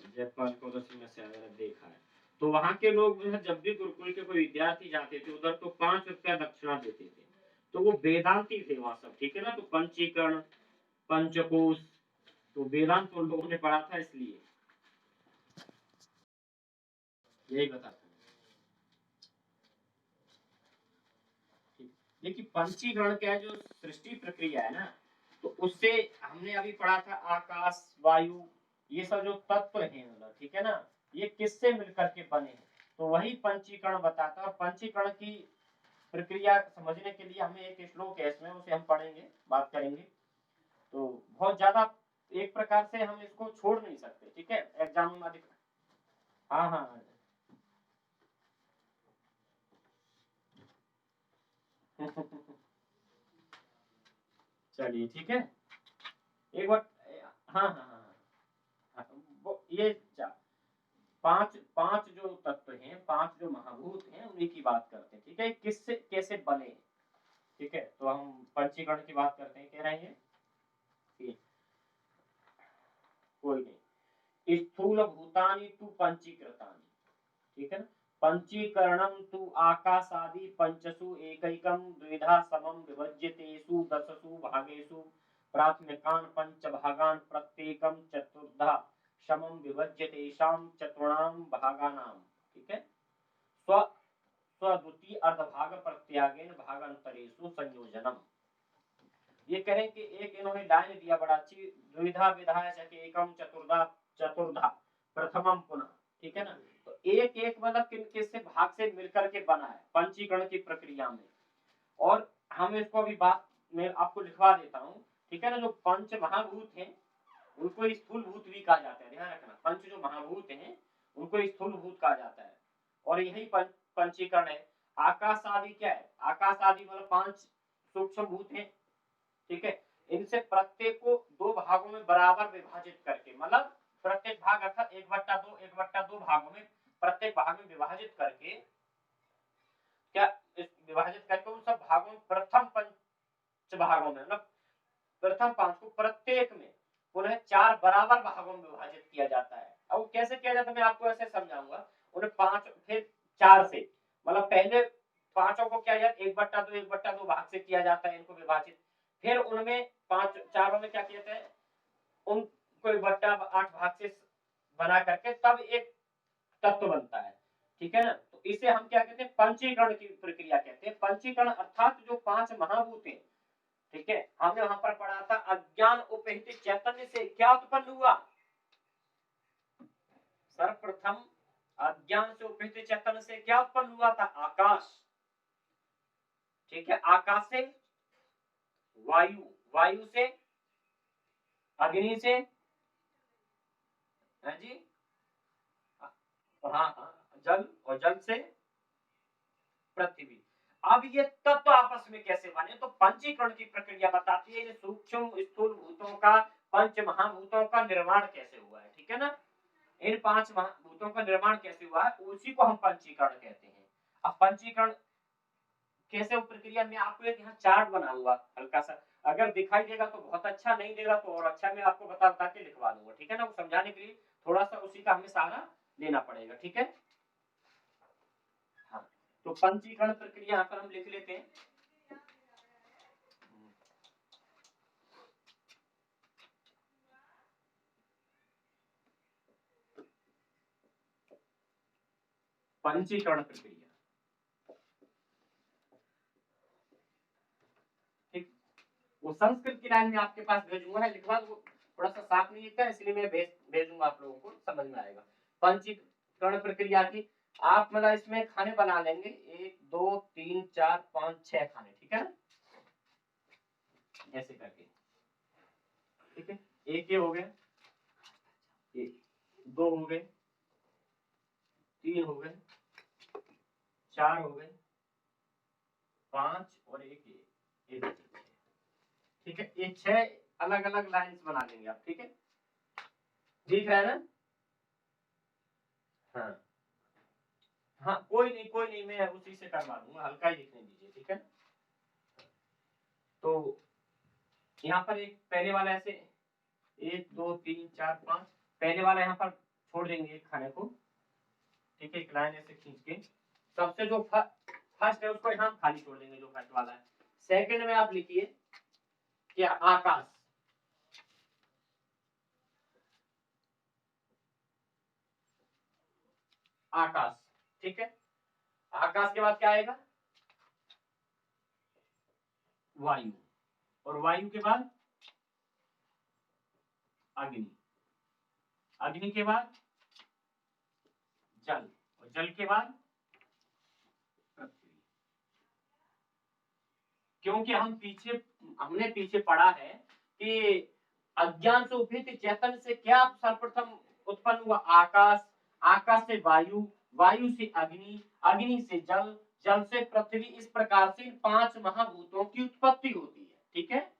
जयपाल को उधर सिंह से मैंने देखा है। तो वहां के लोग जो है जब भी गुरुकुल के कोई विद्यार्थी जाते थे उधर तो 5 रुपया दक्षिणा देते थे। तो वो वेदांती थे वहां सब, ठीक है ना। तो पंचीकरण, पंचकोश, तो वेदांत तो लोगों ने पढ़ा था इसलिए यही बताता हूँ। देखिए पंचीकरण क्या है, जो सृष्टि प्रक्रिया है ना, तो उससे हमने अभी पढ़ा था आकाश, वायु, ये सब जो तत्व है मतलब, ठीक है ना, ये किससे मिलकर के बने हैं, तो वही पंचीकरण बताता है। और पंचीकरण की प्रक्रिया समझने के लिए हमें एक श्लोक है इसमें, उसे हम पढ़ेंगे, बात करेंगे। तो बहुत ज्यादा एक प्रकार से हम इसको छोड़ नहीं सकते, ठीक है, एग्जाम में अधिक। हाँ हाँ चलिए ठीक है, एक बार। हाँ हाँ हाँ हाँ, वो ये पांच पांच जो तत्व हैं, पांच जो महाभूत हैं, उन्हीं की बात करते हैं, ठीक है, किससे कैसे बने हैं, ठीक है। तो हम पंचीकरण की बात करते हैं, कह रहे हैं कि कोई नहीं, स्थूल भूतानि तु पंचीकृतानि, ठीक है ना। पंचीकरणम तु आकाशादि पंचसु एकैकम द्विधा समम विभज्यतेषु दशसु भागेषु प्राथमिकान् पंचभागान् प्रत्येकम चतुर्धा समम विभज्यतेषां चतुर्णां भागानां, ठीक है। स्व स्वद्वितीय अर्धभाग प्रत्यागेन भागांतरेषु संयोजनम। ये करें कि एक इन्होंने लाइन दिया बड़ा अच्छी, द्विधा विधाय सके एकम चतुर्धा, चतुर्धा प्रथमम पुनः, ठीक है ना। तो एक एक मतलब किन किससे भाग से मिलकर के बना है पंचीकरण की प्रक्रिया में। और हम इसको अभी बात में आपको लिखवा देता हूँ, ठीक है ना। जो पंच महाभूत हैं उनको स्थूल भूत भी कहा जाता है, ध्यान रखना, पंच जो महाभूत हैं उनको स्थूल भूत कहा जाता है। और यही पंचीकरण है। आकाश आदि क्या है, आकाश आदि मतलब 5 सूक्ष्म भूत हैं, ठीक है। इनसे प्रत्येक को 2 भागों में बराबर विभाजित करके, मतलब प्रत्येक भाग अर्थात 1/2 भागों में, प्रत्येक भाग में विभाजित करके, क्या विभाजित करके उन सब भागों में प्रथम पंच भागों में, मतलब प्रथम 5 को प्रत्येक में पुनः 4 बराबर भागों में विभाजित किया जाता है। अब वो कैसे किया जाता है मैं आपको ऐसे समझाऊंगा। उन्हें 5 फिर 4 से, मतलब पहले पांचों को क्या जाता 1/2 भाग से किया जाता है इनको विभाजित। फिर उनमें 5 चारों में क्या किया जाता है, उनको 1/8 भाग से बना करके तब एक तत्व बनता है, ठीक है ना। तो इसे हम क्या कहते हैं, पंचीकरण की प्रक्रिया कहते हैं। पंचीकरण अर्थात जो 5 महाभूत हैं, ठीक है, हमने वहां पर पढ़ा था अज्ञान उपहित चैतन्य से क्या उत्पन्न हुआ, सर्वप्रथम अज्ञान से उपहित चैतन्य से क्या उत्पन्न हुआ था, आकाश, ठीक है। आकाश से वायु, वायु से अग्नि से, है जी, हाँ हाँ, जल, और जल से पृथ्वी। अब ये तत्व आपस में कैसे बने, तो पंचीकरण की प्रक्रिया बताती है सूक्ष्म स्थूल भूतों का, पंच महाभूतों का निर्माण कैसे हुआ है, ठीक है ना। इन 5 महाभूतों का निर्माण कैसे हुआ है, उसी को हम पंचीकरण कहते हैं। अब पंचीकरण कैसे प्रक्रिया में आपको एक यहाँ चार्ट बना हुआ हल्का सा, अगर दिखाई देगा तो बहुत अच्छा, नहीं देगा तो और अच्छा, मैं आपको बता बता के लिखवा दूंगा, ठीक है ना। वो समझाने के लिए थोड़ा सा उसी का हमें सहारा लेना पड़ेगा, ठीक है। हाँ, तो पंचीकरण प्रक्रिया यहाँ पर हम लिख लेते हैं। पंचीकरण प्रक्रिया, ठीक, वो संस्कृत की लाइन में आपके पास भेजूंगा ना, लिखवा दो, थोड़ा सा साफ नहीं लिखता है इसलिए मैं भेजूंगा, आप लोगों को समझ में आएगा। पंचीकरण प्रक्रिया की आप मतलब इसमें खाने बना लेंगे 1 2 3 4 5 6 खाने, ठीक है ना, ऐसे करके, ठीक है। एक ये हो गए, एक 2 हो गए, 3 हो गए, 4 हो गए, 5 और एक, ठीक है। ये 6 अलग अलग लाइंस बना लेंगे आप, ठीक है, दिख रहा है ना। हाँ हाँ, कोई नहीं, मैं उसी से करवा दूंगा, हल्का ही लिखने दीजिए, ठीक है। तो यहाँ पर एक पहले वाला ऐसे 1 2 3 4 5, पहले वाला यहाँ पर छोड़ देंगे एक खाने को, ठीक है, एक लाइन ऐसे खींच के, सबसे जो फर्स्ट है उसको यहाँ खाली छोड़ देंगे, जो फर्स्ट वाला है। सेकंड में आप लिखिए क्या, आकाश, आकाश, ठीक है। आकाश के बाद क्या आएगा, वायु, और वायु के बाद अग्नि, अग्नि के बाद जल, और जल के बाद पृथ्वी। क्योंकि हमने पीछे पढ़ा है कि अज्ञान से उपहित चैतन्य से क्या सर्वप्रथम उत्पन्न हुआ, आकाश, आकाश से वायु, वायु से अग्नि, अग्नि से जल, जल से पृथ्वी, इस प्रकार से 5 महाभूतों की उत्पत्ति होती है, ठीक है।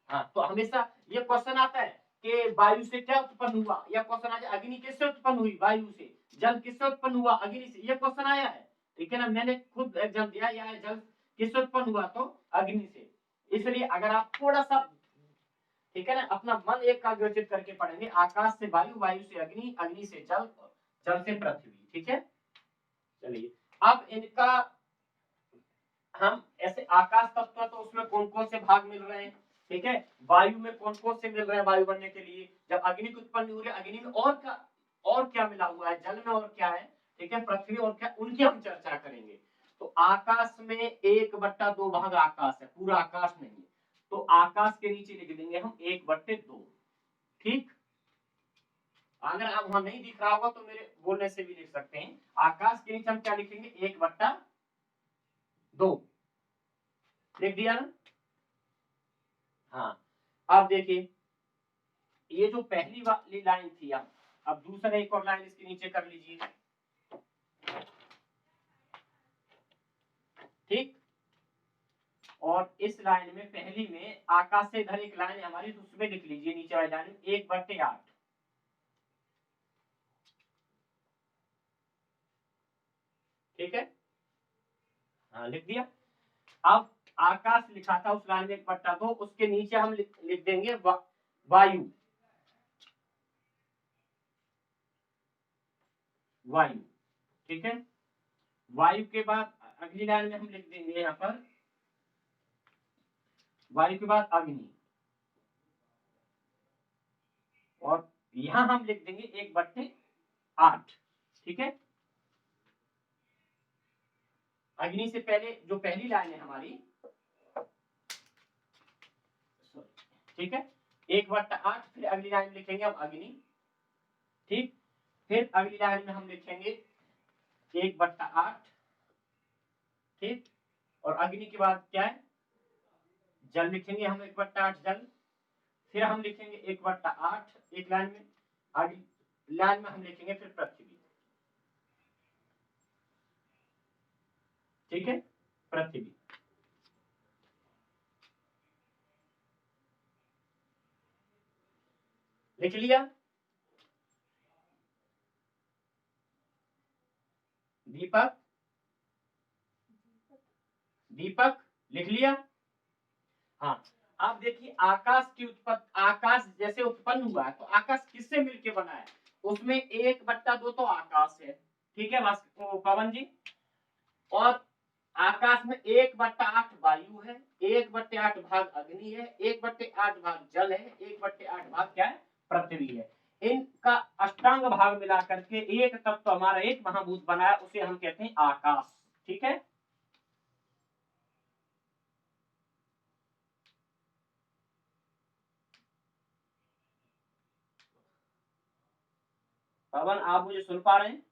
हाँ, तो हमेशा ये क्वेश्चन आता है कि वायु से क्या उत्पन्न हुआ, या क्वेश्चन आ जाए अग्नि किससे उत्पन्न हुई, वायु से, जल किससे उत्पन्न हुआ, अग्नि से, ये क्वेश्चन आया है, ठीक है ना। मैंने खुद एग्जाम दिया, या जल किससे उत्पन्न हुआ, तो अग्नि से। इसलिए अगर आप थोड़ा सा, ठीक है ना, अपना मन एकाग्रचित करके पढ़ेंगे, आकाश से वायु, वायु से अग्नि, अग्नि से जल, जल से पृथ्वी, ठीक है। चलिए अब इनका हम ऐसे, आकाश तत्व तो उसमें कौन कौन से भाग मिल रहे हैं, ठीक है, वायु में कौन कौन से मिल रहे हैं वायु बनने के लिए, जब अग्नि की उत्पत्ति हो रही है अग्नि में और क्या मिला हुआ है, जल में और क्या है, ठीक है, पृथ्वी और क्या, उनकी हम चर्चा करेंगे। तो आकाश में 1/2 भाग आकाश है, पूरा आकाश नहीं है, तो आकाश के नीचे लिख देंगे हम 1/2, ठीक। अगर आप वहां नहीं दिख रहा होगा तो मेरे बोलने से भी लिख सकते हैं, आकाश के नीचे हम क्या लिखेंगे, 1/2, लिख दिया ना। हाँ, अब देखिए, ये जो पहली वाली लाइन थी, अब दूसरा एक और लाइन इसके नीचे कर लीजिए, ठीक। और इस लाइन में, पहली में आकाश से इधर एक लाइन है हमारी, तो उसमें लिख लीजिए नीचे वाली लाइन 1/8, ठीक है। हाँ, लिख दिया। अब आकाश लिखा था उस लाइन में 1/2, उसके नीचे हम लिख देंगे वायु, वायु, ठीक है। वायु के बाद अगली लाइन में हम लिख देंगे यहाँ पर, वायु के बाद अग्नि, और यहां हम लिख देंगे 1/8, ठीक है। अग्नि से पहले जो पहली लाइन है हमारी, ठीक है, 1/8, फिर अगली लाइन में लिखेंगे हम अग्नि, ठीक। फिर अगली लाइन में हम लिखेंगे 1/8, ठीक। और अग्नि के बाद क्या है, जल लिखेंगे हम 1/8 जल, फिर हम लिखेंगे 1/8 एक लाइन में, अगली लाइन में हम लिखेंगे फिर पृथ्वी, ठीक है, पृथ्वी। लिख लिया, दीपक, दीपक लिख लिया। हाँ, अब देखिए आकाश की उत्पत्ति, आकाश जैसे उत्पन्न हुआ है तो आकाश किससे मिलके बना है, उसमें 1/2 तो आकाश है, ठीक है पवन जी, और आकाश में 1/8 वायु है, 1/8 भाग अग्नि है, 1/8 भाग जल है, 1/8 भाग क्या है, पृथ्वी है। इनका अष्टांग भाग मिला करके एक तत्व हमारा एक महाभूत बना है, उसे हम कहते हैं आकाश, ठीक है। पवन, आप मुझे सुन पा रहे हैं?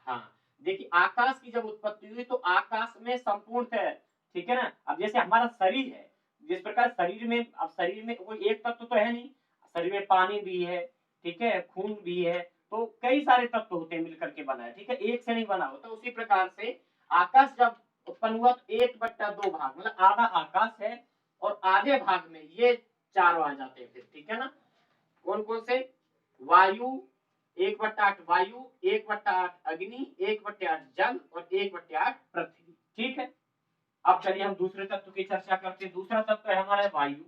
हाँ, देखिए आकाश की जब उत्पत्ति हुई तो आकाश में संपूर्ण है, ठीक है ना। अब जैसे हमारा शरीर है, जिस प्रकार शरीर में, अब शरीर में कोई एक तत्व तो है नहीं, शरीर में पानी भी है, ठीक है, खून भी है, तो कई सारे तत्व होते हैं मिलकर के बना है, ठीक है, एक से नहीं बना होता। उसी प्रकार से आकाश जब उत्पन्न हुआ तो 1/2 भाग, मतलब आधा आकाश है, और आधे भाग में ये चारों आ जाते हैं फिर, ठीक है ना। कौन कौन से, वायु 1/8 वायु, 1/8 अग्नि, 1/8 जल, और 1/8 पृथ्वी, ठीक है। अब चलिए हम दूसरे तत्व की चर्चा करते हैं। दूसरा तत्व है हमारा वायु।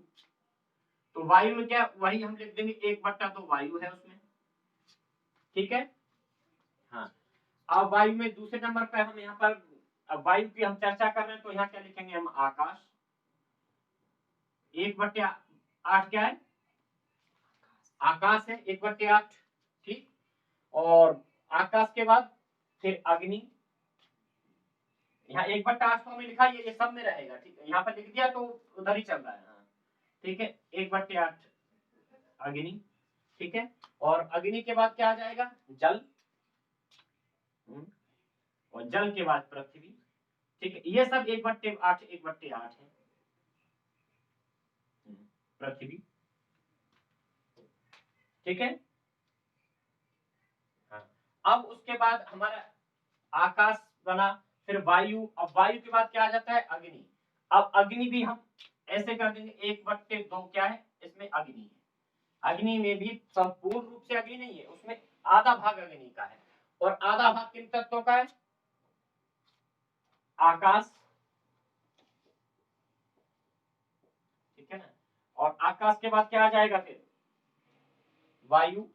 तो वायु में क्या, वही हम लिख देंगे 1/2 वायु है उसमें, ठीक है। हाँ, अब वायु में दूसरे नंबर पे हम यहाँ पर, अब वायु की हम चर्चा कर रहे हैं तो यहाँ क्या लिखेंगे हम, आकाश। 1/8 क्या है, आकाश है 1/8, ठीक। और आकाश के बाद फिर अग्नि, यहाँ 1/8 में लिखा, ये सब में रहेगा, ठीक है। यहाँ पर लिख दिया तो उधर ही चल रहा है, हाँ, ठीक है। 1/8 अग्नि, ठीक है। और अग्नि के बाद क्या आ जाएगा, जल, और जल के बाद पृथ्वी, ठीक है। ये सब 1/8 1/8 है, पृथ्वी, ठीक है। हाँ, अब उसके बाद हमारा आकाश बना, फिर वायु, अब वायु के बाद क्या आ जाता है, अग्नि। अब अग्नि भी हम ऐसे कर देंगे 1/2 क्या है, इसमें अग्नि है। अग्नि में भी संपूर्ण रूप से अग्नि नहीं है, उसमें आधा भाग अग्नि का है, और आधा भाग किन तत्वों का है, आकाश, ठीक है ना। और आकाश के बाद क्या आ जाएगा फिर, वायु,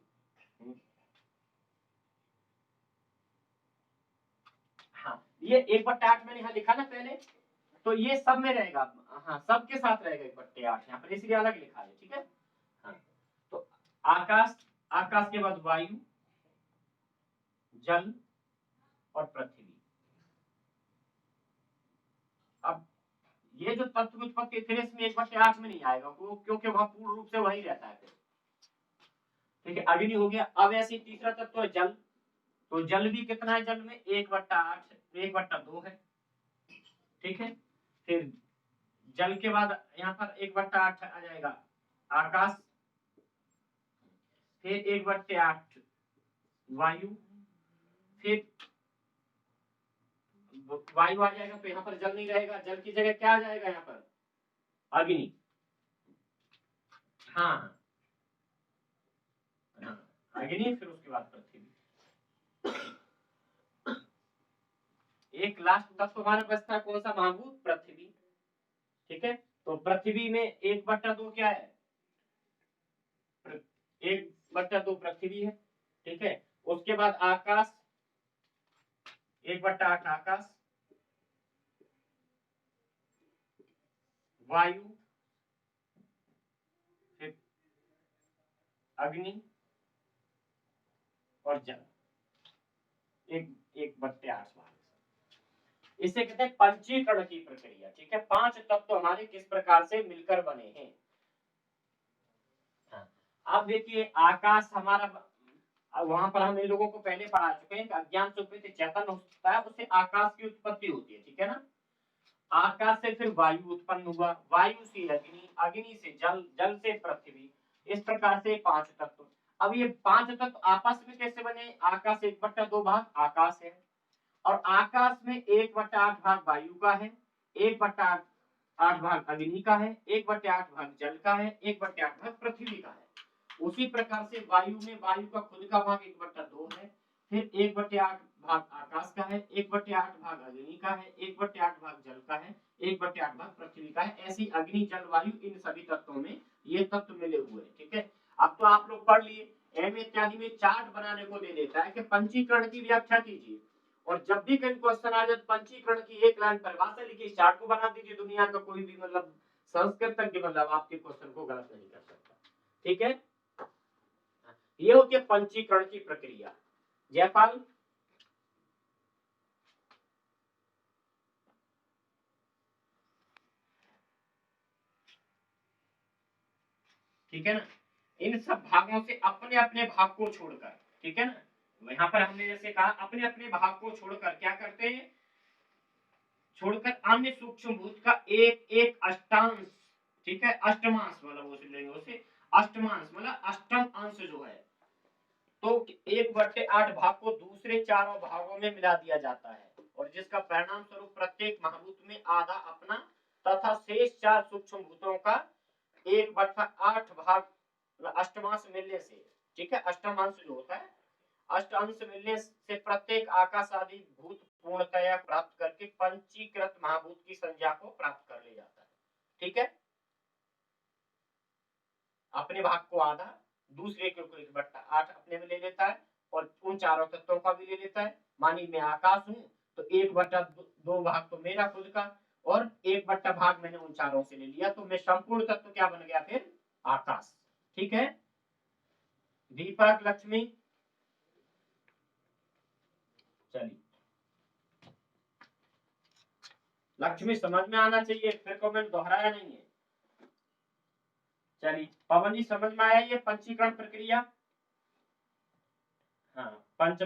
हाँ, ये 1/8 मैंने यहाँ लिखा ना पहले, तो ये सब में रहेगा, हाँ, सबके साथ रहेगा 1/8 यहाँ पर, इसलिए अलग लिखा है, ठीक है। हाँ, तो आकाश, आकाश के बाद वायु, जल और पृथ्वी। अब ये जो तत्व की उत्पत्ति फिर इसमें 1/8 में नहीं आएगा, क्योंकि वहां पूर्ण रूप से वही रहता है फिर, ठीक है। अग्नि हो गया। अब ऐसे तीसरा तत्व है जल, तो जल भी कितना है, जल में 1/8 1/2 है, ठीक है। फिर जल के बाद यहाँ पर 1/8 आ जाएगा आकाश, फिर 1/8 वायु, फिर वायु आ जाएगा तो यहाँ पर जल नहीं रहेगा, जल की जगह क्या आ जाएगा यहाँ पर, अग्नि, हाँ, हाँ, अग्नि, फिर उसके बाद पृथ्वी। एक लास्ट तत्व हमारा बचता है कौन सा, महाभूत, पृथ्वी, ठीक है। तो पृथ्वी में 1/2 क्या है, 1/2 पृथ्वी है, ठीक है। उसके बाद आकाश, 1/8 आकाश, वायु, फिर अग्नि और जल, 1/8 भाग। इसे कहते हैं पंचीकरण की प्रक्रिया, ठीक है। 5 तत्व हमारे किस प्रकार से मिलकर बने हैं। हाँ, अब देखिए आकाश हमारा, वहां पर हम इन लोगों को पहले पढ़ा चुके हैं कि अज्ञान से उत्पत्ति चेतन होता है, उससे आकाश की उत्पत्ति होती है, ठीक है ना। आकाश से फिर वायु उत्पन्न हुआ, वायु से अग्नि, अग्नि से जल, जल से पृथ्वी, इस प्रकार से 5 तत्व। अब ये 5 तत्व आपस में कैसे बने, आकाश 1/2 भाग आकाश है, और आकाश में 1/8 भाग वायु का है, 1/8 भाग अग्नि का है, 1/8 भाग जल का है, 1/8 भाग पृथ्वी का है। उसी प्रकार से वायु में वायु का खुद का भाग 1/2 है, फिर 1/8 भाग आकाश का है, 1/8 भाग अग्नि का है, 1/8 भाग जल का है, 1/8 भाग पृथ्वी का है। ऐसी अग्नि जल वायु इन सभी तत्वों में ये तत्व मिले हुए हैं, ठीक है। अब तो आप लोग पढ़ लिए, एम इत्यादि में चार्ट बनाने को दे देता है कि पंचीकरण की व्याख्या कीजिए, और जब भी कहीं क्वेश्चन आ जाए पंचीकरण की एक लाइन परिभाषा लिखिए, चार्ट को बना दीजिए, दुनिया का कोई भी मतलब संस्कृत तक मतलब आपके क्वेश्चन को गलत नहीं कर सकता, ठीक है। ये होती है पंचीकरण की प्रक्रिया। जयपाल, ठीक है ना। इन सब भागों से अपने अपने भाग को छोड़कर, ठीक है ना, यहाँ पर हमने जैसे कहा अपने अपने भाग को छोड़कर क्या करते हैं, छोड़कर अन्य सूक्ष्म भूत का एक एक अष्टांश, ठीक है, अष्टमांश मतलब उसे लेंगे, उसे अष्टमांश मतलब अष्टम अंश जो है, तो 1/8 भाग को दूसरे चारों भागों में मिला दिया जाता है, और जिसका परिणाम स्वरूप प्रत्येक महाभूत में आधा अपना तथा शेष 4 सूक्ष्म भूतों का 1/8 भाग अष्टमांश मिलने से, ठीक है, अष्टमांश जो होता है, अष्ट अंश मिलने से प्रत्येक आकाश आदि भूत पूर्णतया प्राप्त करके पंचीकृत महाभूत की संज्ञा को प्राप्त कर ले जाता है, ठीक है। अपने भाग को आधा, दूसरे को 1/8 अपने में ले लेता है और उन चारों तत्वों का भी ले लेता है। मानी मैं आकाश हूँ तो 1/2 भाग तो मेरा खुद का और 1 भाग मैंने उन चारों से ले लिया, तो मैं संपूर्ण तत्व क्या बन गया फिर? आकाश। ठीक है, दीपक, लक्ष्मी, चलिए लक्ष्मी समझ में आना चाहिए, फिर कमेंट दोहराया नहीं है। चलिए पवन जी समझ में आया ये पंचीकरण प्रक्रिया? हाँ, पंच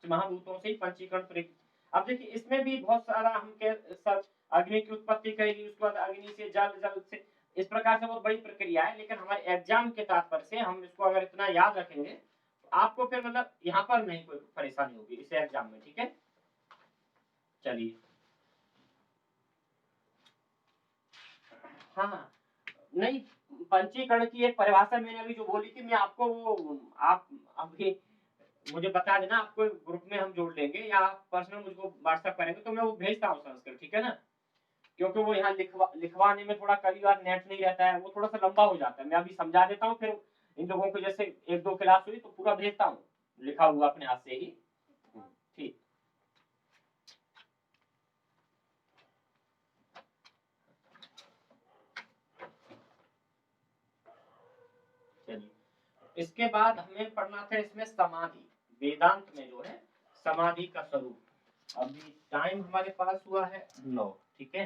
महाभूतों से पंचीकरण प्रक्रिया। अब देखिए इसमें भी बहुत सारा हम सब अग्नि की उत्पत्ति करेगी, उसके बाद अग्नि से जल, जल से, इस प्रकार से बहुत बड़ी प्रक्रिया है, लेकिन हमारे एग्जाम के तात्पर्य से हम इसको अगर इतना याद रखेंगे तो आपको फिर मतलब यहाँ पर नहीं कोई परेशानी होगी इस एग्जाम में। ठीक है, चलिए हाँ नहीं, पंचीकरण की एक परिभाषा मैंने अभी जो बोली थी, मैं आपको वो आप अभी मुझे बता देना, आपको ग्रुप में हम जोड़ लेंगे या आप पर्सनल मुझको व्हाट्सएप करेंगे तो मैं वो भेजता हूँ संस्कृत। ठीक है ना, क्योंकि वो यहाँ लिखवाने में थोड़ा कभी बार नेट नहीं रहता है, वो थोड़ा सा लंबा हो जाता है। मैं अभी समझा देता हूँ, फिर इन लोगों को जैसे 1-2 क्लास हुई तो पूरा भेजता हूँ लिखा हुआ अपने हाथ से ही। ठीक, चलिए इसके बाद हमें पढ़ना था इसमें समाधि, वेदांत में जो है समाधि का स्वरूप। अभी टाइम हमारे पास हुआ है 9। ठीक है,